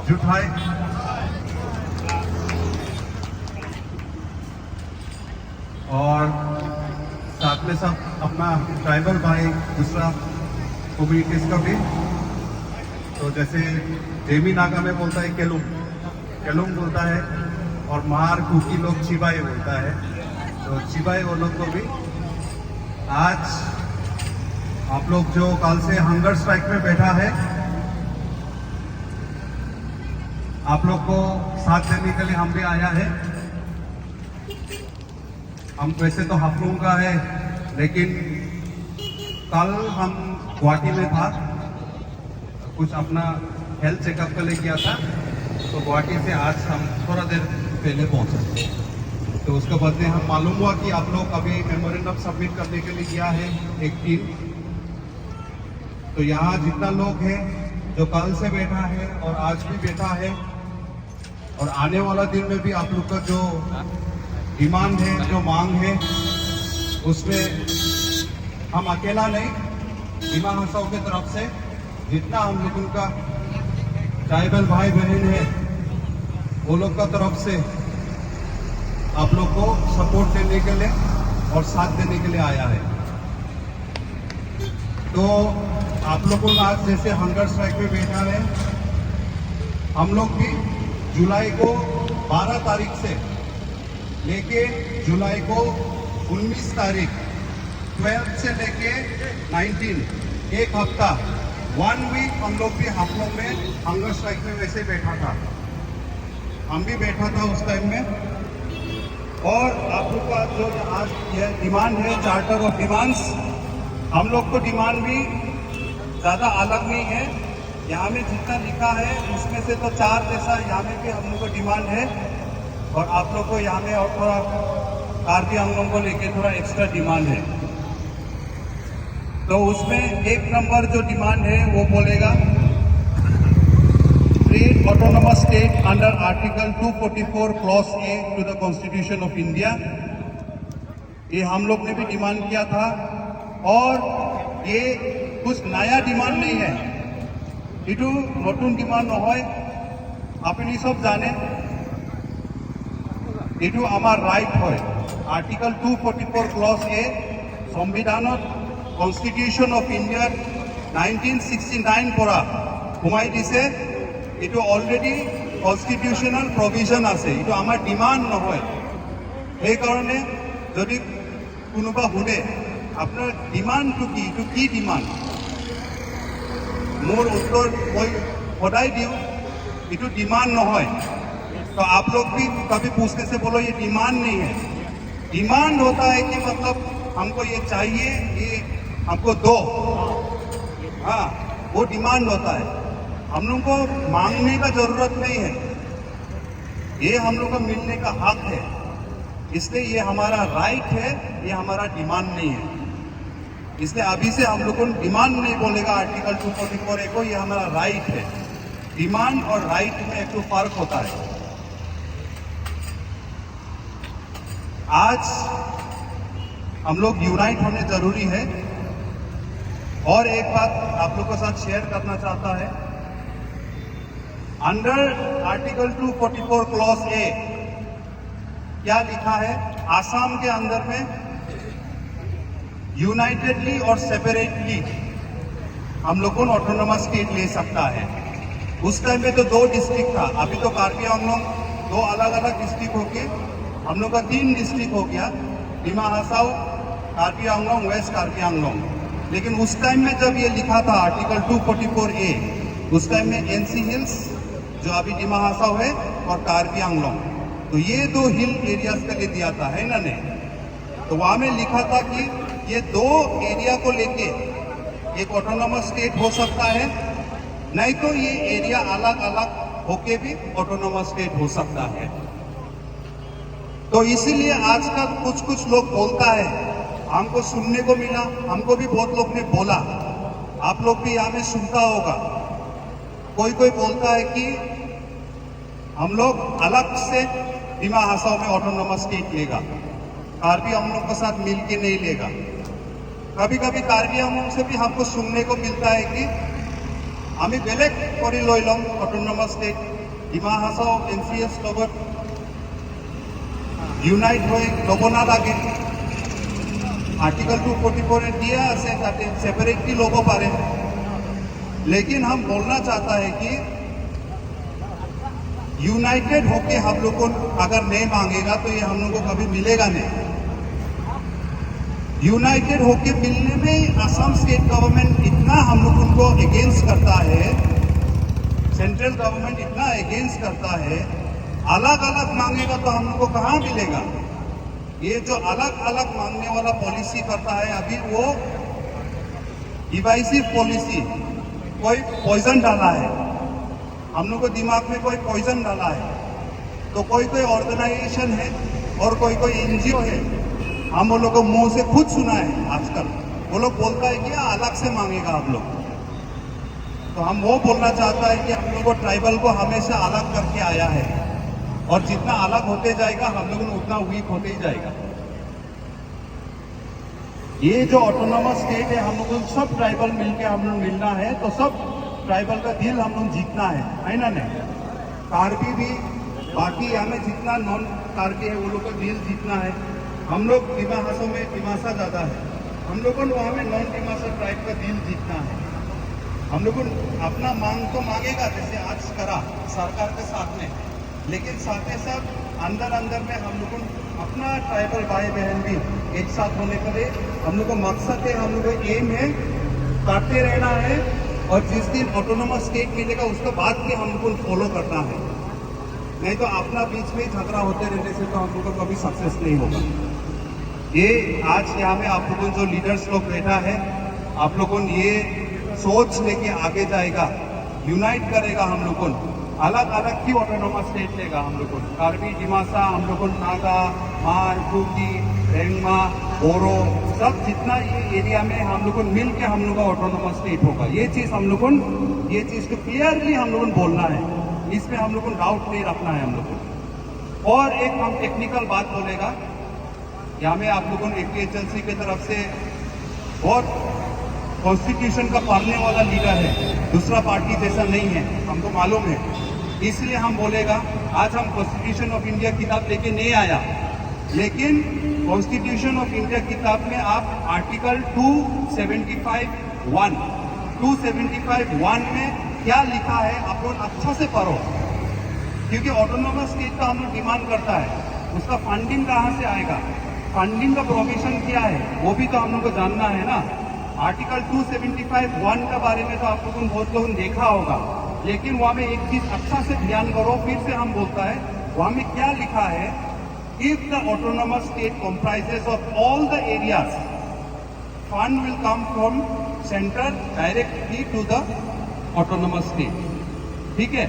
जुटाए और साथ में सब अपना ट्राइबल भाई दूसरा कम्युनिटीज का भी, तो जैसे जेमी नागा में बोलता है केलुंग बोलता है, और मार कुकी लोग चिबाई बोलता है, तो चिबाई वो लोग को भी आज आप लोग जो कल से हंगर स्ट्राइक में बैठा है, आप लोग को साथ देने के लिए हम भी आया है। हम वैसे तो हाफलूम का है, लेकिन कल हम गुवाहाटी में था, कुछ अपना हेल्थ चेकअप के लिए किया था, तो गुवाहाटी से आज हम थोड़ा देर पहले पहुंचे। तो उसके बाद में हम मालूम हुआ कि आप लोग अभी मेमोरेंडम सबमिट करने के लिए गया है एक टीम। तो यहाँ जितना लोग हैं जो कल से बैठा है और आज भी बैठा है, और आने वाला दिन में भी आप लोग का जो डिमांड है, जो मांग है, उसमें हम अकेला नहीं, डिमा हसाओं की तरफ से जितना हम लोगों का ट्राइबल भाई बहन है वो लोग का तरफ से आप लोग को सपोर्ट देने के लिए और साथ देने के लिए आया है। तो आप लोगों का आज जैसे हंगर स्ट्राइक में बैठा है, हम लोग भी जुलाई को 12 तारीख से लेके जुलाई को 19 तारीख 12 से लेके 19 एक हफ्ता 1 वीक हम लोग भी हाफलूम में हंगर स्ट्राइक में वैसे बैठा था, हम भी बैठा था उस टाइम में। और आप लोग का जो आज ये डिमांड है, चार्टर ऑफ डिमांड्स, हम लोग को डिमांड भी ज़्यादा अलग नहीं है। यहाँ में जितना लिखा है उसमें से तो 4 जैसा यहाँ में भी हम लोग को डिमांड है, और आप लोग को यहाँ में और थोड़ा कार्बी अंगों को लेके थोड़ा एक्स्ट्रा डिमांड है। तो उसमें 1 नंबर जो डिमांड है वो बोलेगा create autonomous state under Article 244 Clause A to the Constitution of India। ये हम लोग ने भी डिमांड किया था, और ये कुछ नया डिमांड नहीं है, इटू नतुन डिमांड নহয়, अपनी सब जाने इटू आमार राइट है। आर्टिकल 244 क्लॉज ए संविधान कन्स्टिट्यूशन ऑफ इंडिया 1969 পৰা সোমাই দিছে। इटू ऑलरेडी कन्स्टिट्यूशनल प्रोविजन আছে, इटू आमार डिमांड নহয়। সেই কারণে যদি কোনোবা শুনে আপনার ডিমান্ডটো কি, इटू की डिमांड, मोर उत्तर मैं सदाय दियो इटू डिमांड নহয়। तो आप लोग भी कभी पूछने से बोलो ये डिमांड नहीं है। डिमांड होता है कि मतलब हमको ये चाहिए, ये हमको दो, हाँ वो डिमांड होता है। हम लोग को मांगने का जरूरत नहीं है, ये हम लोग को मिलने का हक है, इसलिए ये हमारा राइट है, ये हमारा डिमांड नहीं है। इसलिए अभी से हम लोग को डिमांड नहीं बोलेगा आर्टिकल 244 को, ये हमारा राइट है। डिमांड और राइट में एक तो फर्क होता है। आज हम लोग यूनाइट होने जरूरी है। और एक बात आप लोग के साथ शेयर करना चाहता है, अंडर आर्टिकल 244 क्लॉज ए क्या लिखा है, आसाम के अंदर में यूनाइटेडली और सेपरेटली हम लोग को ऑटोनोमस स्टेट ले सकता है। उस टाइम में तो 2 डिस्ट्रिक्ट था, अभी तो कार्बी आंगलोंग 2 अलग अलग डिस्ट्रिक्ट होके हम लोग का 3 डिस्ट्रिक्ट हो गया, डिमा हसाओ, कार्बी आंगलोंग, वेस्ट कार्बी आंगलोंग। लेकिन उस टाइम में जब ये लिखा था आर्टिकल 244 ए, उस टाइम में एनसी हिल्स जो अभी डिमा हसाओ है और कार्बी आंगलोंग, तो ये 2 हिल एरियाज के लिए दिया था, है ना नहीं? तो वहां में लिखा था कि ये 2 एरिया को लेके एक ऑटोनोमस स्टेट हो सकता है, नहीं तो ये एरिया अलग अलग होके भी ऑटोनोमस स्टेट हो सकता है। तो इसीलिए आजकल कुछ लोग बोलता है, हमको सुनने को मिला, हमको भी बहुत लोग ने बोला, आप लोग भी यहाँ में सुनता होगा, कोई बोलता है कि हम लोग अलग से डिमा हसाओ में ऑटोनोमस स्टेट लेगा, कार्बी हम लोग के साथ मिलके नहीं लेगा। कभी कभी कार्बी हम से भी हमको सुनने को मिलता है कि আমি বেলেগ কৰি লৈ ল'ম autonomous state Dima Hasao NCS লগত ইউনাইট হৈ ল'ব নালাগে आर्टिकल 244 दिया है ताकि सेपरेटली लोगों पारे लेकिन हम बोलना चाहता है कि यूनाइटेड होके हम लोग को अगर नहीं मांगेगा तो ये हम लोग को कभी मिलेगा नहीं यूनाइटेड होके मिलने में असम स्टेट गवर्नमेंट इतना हम लोग उनको अगेंस्ट करता है सेंट्रल गवर्नमेंट इतना अगेंस्ट करता है अलग अलग मांगेगा तो हम लोग को कहाँ मिलेगा ये जो अलग अलग मांगने वाला पॉलिसी करता है अभी वो डिवाइसिव पॉलिसी कोई पॉइजन डाला है हम लोग को दिमाग में कोई पॉइजन डाला है तो कोई ऑर्गेनाइजेशन है और कोई NGO है हम वो लोग को मुंह से खुद सुना है आजकल वो लोग बोलता है कि अलग से मांगेगा आप लोग तो हम वो बोलना चाहता है कि हम लोग को ट्राइबल को हमेशा अलग करके आया है और जितना अलग होते जाएगा हम लोग उतना वीक होते ही जाएगा ये जो ऑटोनोमस स्टेट है हम लोग को सब ट्राइबल मिलके हम लोग मिलना है तो सब ट्राइबल का दिल हम लोग जीतना है ना नहीं कार्बी भी बाकी हमें जितना नॉन कार्बी है वो लोग का दिल जीतना है हम लोग डिमा हासों में डिमासा ज़्यादा है हम लोग को वहाँ में नॉन डिमासा ट्राइब का दिल जीतना है हम लोग अपना मांग तो मांगेगा जैसे आज करा सरकार के साथ में लेकिन साथ ही साथ अंदर अंदर में हम लोग अपना ट्राइबल भाई बहन भी एक साथ होने के लिए हम लोग को मकसद है हम लोग को एम है करते रहना है और जिस दिन ऑटोनोमस स्टेट मिलेगा उसके बाद भी हम लोग को फॉलो करना है नहीं तो अपना बीच में झगड़ा होते रहने से तो हम लोग को कभी सक्सेस नहीं होगा ये आज यहाँ में आप लोगों जो लीडर्स लोग बैठा है आप लोगों ये सोच लेके आगे जाएगा यूनाइट करेगा हम लोग को अलग अलग की ऑटोनोमस स्टेट लेगा हम लोग को कार्बी डिमासा हम लोग को नागा मार कुकी रेंगमा बोरो सब जितना ये एरिया में हम लोग को मिल के हम लोग का ऑटोनोमस स्टेट होगा ये चीज़ हम लोग को ये चीज़ को क्लियरली हम लोग को बोलना है इसमें हम लोग को डाउट नहीं रखना है हम लोग को और एक हम टेक्निकल बात बोलेगा यहाँ में आप लोगों ने एजेंसी की तरफ से बहुत कॉन्स्टिट्यूशन का पढ़ने वाला लीडर है दूसरा पार्टी जैसा नहीं है हमको मालूम है इसलिए हम बोलेगा आज हम कॉन्स्टिट्यूशन ऑफ इंडिया किताब लेके नहीं आया लेकिन कॉन्स्टिट्यूशन ऑफ इंडिया किताब में आप आर्टिकल 275(1) 275(1) में क्या लिखा है आप लोग अच्छा से पढ़ो क्योंकि ऑटोनोमस स्टेट का हम लोग डिमांड करता है उसका फंडिंग कहाँ से आएगा फंडिंग का प्रोविजन क्या है वो भी तो हम लोग को जानना है ना आर्टिकल 275(1) के बारे में तो आप लोगों ने बहुत लोगों ने देखा होगा लेकिन वहाँ में एक चीज अच्छा से ध्यान करो फिर से हम बोलता है वहाँ में क्या लिखा है if the autonomous state comprises of all the areas fund will come from centre directly to the autonomous state ठीक है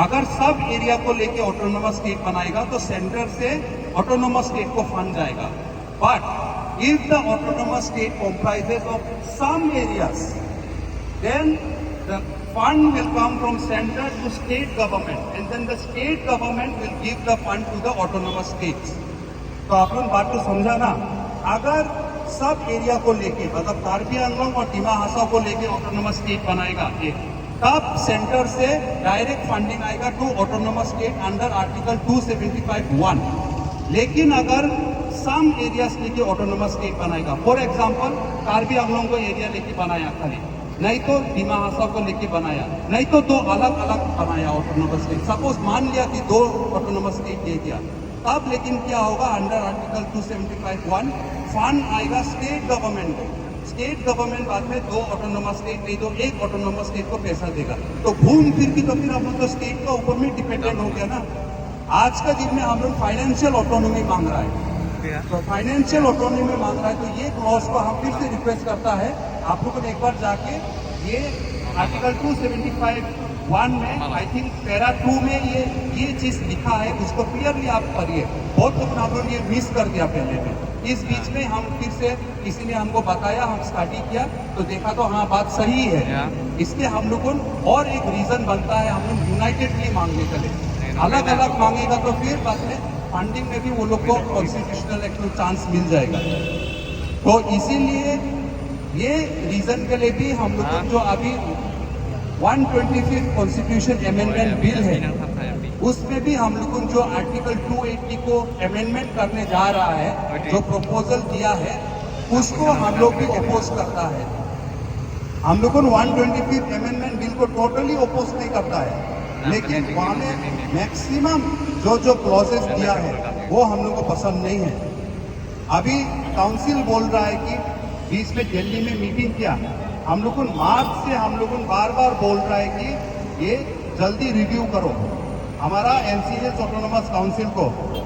अगर सब एरिया को लेके ऑटोनोमस स्टेट बनाएगा तो सेंटर से ऑटोनोमस स्टेट को फंड जाएगा but if the autonomous state comprises of some areas, then the fund will come from center to state government, and then the state government will give the fund to the autonomous states. तो आप लोग बात तो समझा ना अगर सब area को लेके मतलब कार्बी आंगलोंग और डिमा हासाओ को लेके ऑटोनोमस स्टेट बनाएगा तब सेंटर से डायरेक्ट फंडिंग आएगा to autonomous state under article 275(1) लेकिन अगर सम एरियाज लेके ऑटोनोमस स्टेट बनाएगा फॉर एग्जांपल कार्बी आंगलोंग को एरिया लेके बनाया खाली नहीं तो डिमा हासाओ को लेके बनाया नहीं तो दो अलग अलग बनाया ऑटोनोमस स्टेट सपोज मान लिया कि 2 ऑटोनोमस स्टेट दे दिया तब लेकिन क्या होगा अंडर आर्टिकल 275(1) फंड आएगा स्टेट गवर्नमेंट को स्टेट गवर्नमेंट बाद में 2 ऑटोनोमस स्टेट नहीं तो 1 ऑटोनोमस स्टेट को पैसा देगा तो घूम फिर की तो फिर हम लोग तो स्टेट का ऊपर में डिपेंडेंट हो गया ना आज का दिन में हम लोग फाइनेंशियल ऑटोनॉमी मांग रहा है तो फाइनेंशियल ऑटोनॉमी मांग रहा है तो ये क्लॉज को हम फिर से रिक्वेस्ट करता है आप लोगों ने एक बार जाके ये आर्टिकल 275(1) में आई थिंक पैरा 2 में ये चीज लिखा है उसको क्लियरली आप पढ़िए बहुत लोग आप लोगों ने ये मिस कर दिया पहले में इस बीच में हम फिर से किसी ने हमको बताया हम स्टडी किया तो देखा तो हाँ बात सही है इसलिए हम लोगों और एक रीजन बनता है हम लोग यूनाइटेडली मांगने के लिए अलग अलग मांगेगा तो फिर बाद में फंडिंग में भी वो लोग को कॉन्स्टिट्यूशनल एक चांस मिल जाएगा तो इसीलिए ये रीजन के लिए भी हम लोग जो अभी 125 कॉन्स्टिट्यूशन अमेंडमेंट बिल है, उसमें भी हम लोगों जो आर्टिकल 280 को अमेंडमेंट करने जा रहा है, जो प्रपोजल दिया है, उसको हम लोग भी अपोज करता है। हम लोग 125 अमेंडमेंट बिल को टोटली अपोज नहीं करता है, लेकिन वहाँ में मैक्सिमम जो क्लॉजेस दिया है वो हम लोग को पसंद नहीं है। अभी काउंसिल बोल रहा है कि बीच में दिल्ली में मीटिंग किया, हम लोग मार्च से हम लोग बार बार बोल रहा है कि ये जल्दी रिव्यू करो। हमारा एनसीएस ऑटोनोमस काउंसिल को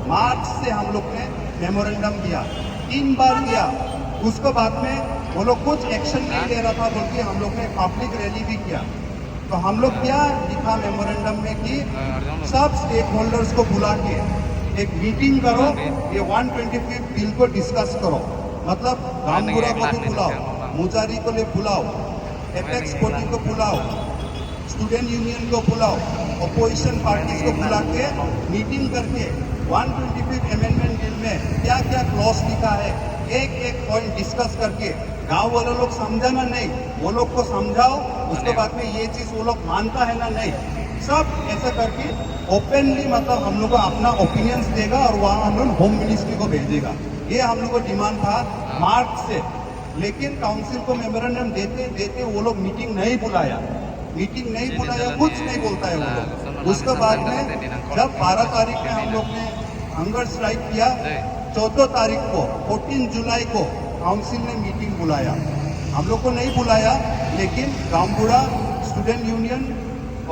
मार्च से हम लोग ने मेमोरेंडम दिया, 3 बार दिया, उसको बाद में वो लोग कुछ एक्शन नहीं ले रहा था बोल के हम लोग ने पब्लिक रैली भी किया। तो हम लोग क्या लिखा मेमोरेंडम में कि सब स्टेक होल्डर्स को बुला के एक मीटिंग करो, ये 125 बिल को डिस्कस करो, मतलब रामपुरा को भी बुलाओ, मुजारी को ले बुलाओ, एपेक्स बॉडी को बुलाओ, स्टूडेंट यूनियन को बुलाओ, अपोजिशन पार्टीज को बुला के मीटिंग करके 125 अमेंडमेंट बिल में क्या क्या क्लॉज लिखा है एक एक पॉइंट डिस्कस करके गांव वाले लोग समझाना नहीं, वो लोग को समझाओ, उसके बाद में ये चीज वो लोग मानता है ना नहीं, सब ऐसा करके ओपनली मतलब हम लोग को अपना ओपिनियंस देगा और वहाँ हम लोग होम मिनिस्ट्री को भेजेगा। ये हम लोग को डिमांड था मार्च से, लेकिन काउंसिल को मेमोरेंडम देते देते वो लोग मीटिंग नहीं बुलाया, कुछ नहीं बोलता है वो लोग। उसके बाद में जब 12 तारीख में हम लोग ने हंगर स्ट्राइक किया, 14 तारीख को 14 जुलाई को काउंसिल ने मीटिंग बुलाया, हम लोग को नहीं बुलाया, लेकिन रामपुरा स्टूडेंट यूनियन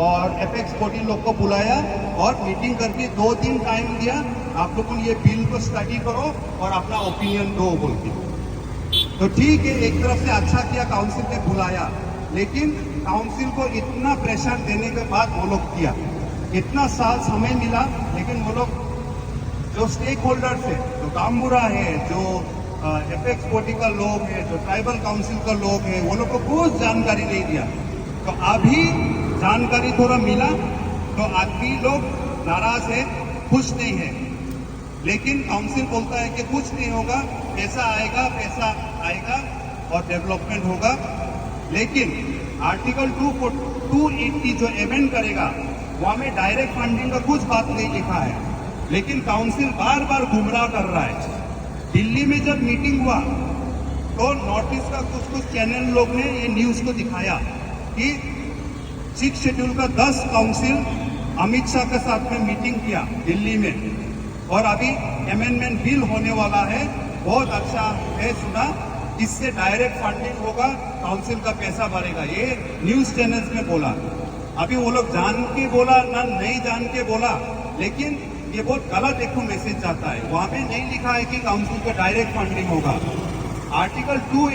और एपेक्स बॉडी लोग को बुलाया और मीटिंग करके 2 दिन टाइम दिया, आप लोगों ने ये बिल को स्टडी करो और अपना ओपिनियन दो बोल के। तो ठीक है, एक तरफ से अच्छा किया काउंसिल ने बुलाया, लेकिन काउंसिल को इतना प्रेशर देने के बाद वो लोग किया, इतना साल समय मिला, लेकिन वो लोग जो स्टेक होल्डर्स है, जो रामपुरा है, जो एपेक्स बॉडी का लोग है, जो ट्राइबल काउंसिल का लोग है, वो लोग को कुछ जानकारी नहीं दिया। तो अभी जानकारी थोड़ा मिला तो आदमी लोग नाराज है, खुश नहीं है, लेकिन काउंसिल बोलता है कि कुछ नहीं होगा, पैसा आएगा और डेवलपमेंट होगा। लेकिन आर्टिकल 280 जो अमेंड करेगा वहां में डायरेक्ट फंडिंग का कुछ बात नहीं लिखा है, लेकिन काउंसिल बार बार गुमराह कर रहा है। दिल्ली में जब मीटिंग हुआ तो नॉर्थ ईस्ट का कुछ चैनल लोग ने ये न्यूज को दिखाया कि 6 शेड्यूल का 10 काउंसिल अमित शाह के साथ में मीटिंग किया दिल्ली में, और अभी अमेंडमेंट बिल होने वाला है, बहुत अच्छा है सुना, इससे डायरेक्ट फंडिंग होगा, काउंसिल का पैसा भरेगा, ये न्यूज चैनल्स में बोला। अभी वो लोग जान के बोला ना नहीं जान के बोला, लेकिन ये बहुत गलत एक मैसेज जाता है। वहां पे नहीं लिखा है कि काउंसिल का डायरेक्ट फंडिंग होगा। आर्टिकल 2